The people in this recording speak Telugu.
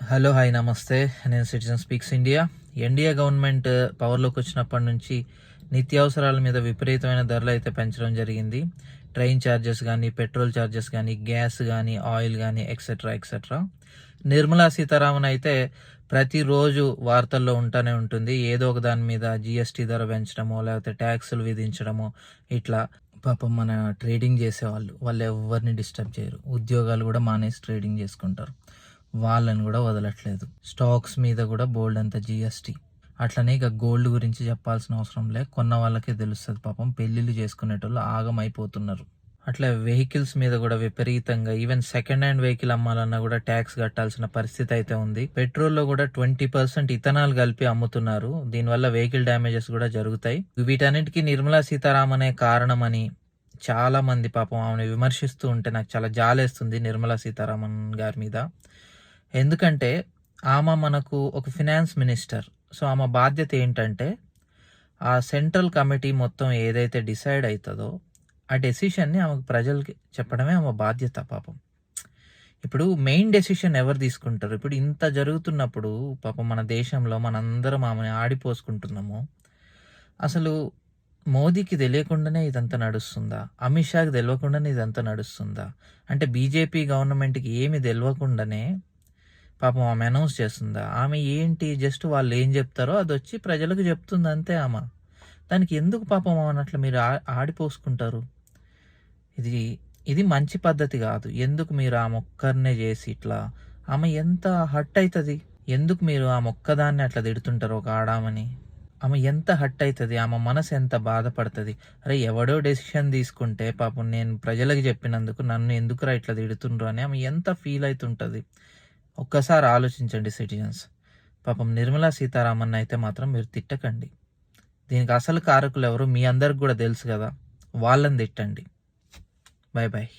హలో, హాయ్, నమస్తే. నేను citizen speaks India. NDA government పవర్లోకి వచ్చినప్పటి నుంచి నిత్యావసరాల మీద విపరీతమైన ధరలు అయితే పెంచడం జరిగింది. ట్రైన్ ఛార్జెస్ కానీ, పెట్రోల్ ఛార్జెస్ కానీ, గ్యాస్ కానీ, ఆయిల్ కానీ, ఎక్సెట్రా ఎక్సెట్రా. నిర్మలా సీతారామన్ అయితే ప్రతిరోజు వార్తల్లో ఉంటానే ఉంటుంది. ఏదో ఒక దాని మీద జిఎస్టీ ధర పెంచడమో, లేకపోతే ట్యాక్సులు విధించడమో, ఇట్లా. పాపం మన ట్రేడింగ్ వాళ్ళు ఎవరిని డిస్టర్బ్ చేయరు. ఉద్యోగాలు కూడా మానేసి ట్రేడింగ్ చేసుకుంటారు. వాళ్ళని కూడా వదలట్లేదు. స్టాక్స్ మీద కూడా బోల్డ్ అంత జిఎస్టీ. అట్లనే ఇక గోల్డ్ గురించి చెప్పాల్సిన అవసరం లే, కొన్న వాళ్ళకే తెలుస్తుంది. పాపం పెళ్లిళ్ళు చేసుకునేటోళ్ళు ఆగమైపోతున్నారు. అట్లా వెహికల్స్ మీద కూడా విపరీతంగా, ఈవెన్ సెకండ్ హ్యాండ్ వెహికల్ అమ్మాలన్నా కూడా ట్యాక్స్ కట్టాల్సిన పరిస్థితి అయితే ఉంది. పెట్రోల్లో కూడా 20% ఇథనాల్ కలిపి అమ్ముతున్నారు. దీనివల్ల వెహికల్ డ్యామేజెస్ కూడా జరుగుతాయి. వీటన్నిటికీ నిర్మలా సీతారామనే కారణమని చాలా మంది పాపం ఆమెను విమర్శిస్తూ ఉంటే నాకు చాలా జాలేస్తుంది నిర్మలా సీతారామన్ గారి మీద. ఎందుకంటే ఆమె మనకు ఒక ఫినాన్స్ మినిస్టర్. సో ఆమె బాధ్యత ఏంటంటే ఆ సెంట్రల్ కమిటీ మొత్తం ఏదైతే డిసైడ్ అవుతుందో ఆ డెసిషన్ని ఆమెకు ప్రజలకి చెప్పడమే ఆమె బాధ్యత. పాపం ఇప్పుడు మెయిన్ డెసిషన్ ఎవరు తీసుకుంటారు? ఇప్పుడు ఇంత జరుగుతున్నప్పుడు పాపం మన దేశంలో మనందరం ఆమెను ఆడిపోసుకుంటున్నాము. అసలు మోదీకి తెలియకుండానే ఇదంతా నడుస్తుందా? అమిత్ షాకి తెలియకుండానే ఇదంతా నడుస్తుందా? అంటే బీజేపీ గవర్నమెంట్కి ఏమి తెలియకుండానే పాపం ఆమె అనౌన్స్ చేస్తుందా? ఆమె ఏంటి, జస్ట్ వాళ్ళు ఏం చెప్తారో అది వచ్చి ప్రజలకు చెప్తుంది అంతే. ఆమె దానికి ఎందుకు పాపం అన్నట్లు మీరు ఆడిపోసుకుంటారు? ఇది ఇది మంచి పద్ధతి కాదు. ఎందుకు మీరు ఆ మొక్కర్నే చేసి ఇట్లా ఆమె ఎంత హట్ అవుతుంది? ఎందుకు మీరు ఆ మొక్కదాన్ని అట్లా తిడుతుంటారు ఒక ఆడామని? ఆమె ఎంత హట్ అవుతుంది, ఆమె మనసు ఎంత బాధపడుతుంది. అరే ఎవడో డెసిషన్ తీసుకుంటే పాపం నేను ప్రజలకు చెప్పినందుకు నన్ను ఎందుకురా ఇట్లా తిడుతుండ్రు అని ఆమె ఎంత ఫీల్ అవుతుంటుంది. ఒక్కసారి ఆలోచించండి సిటిజన్స్. పాపం నిర్మలా సీతారామన్ అయితే మాత్రం మీరు తిట్టకండి. దీనికి అసలు కారకులు ఎవరు మీ అందరికి కూడా తెలుసు కదా, వాళ్ళని తిట్టండి. Bye bye.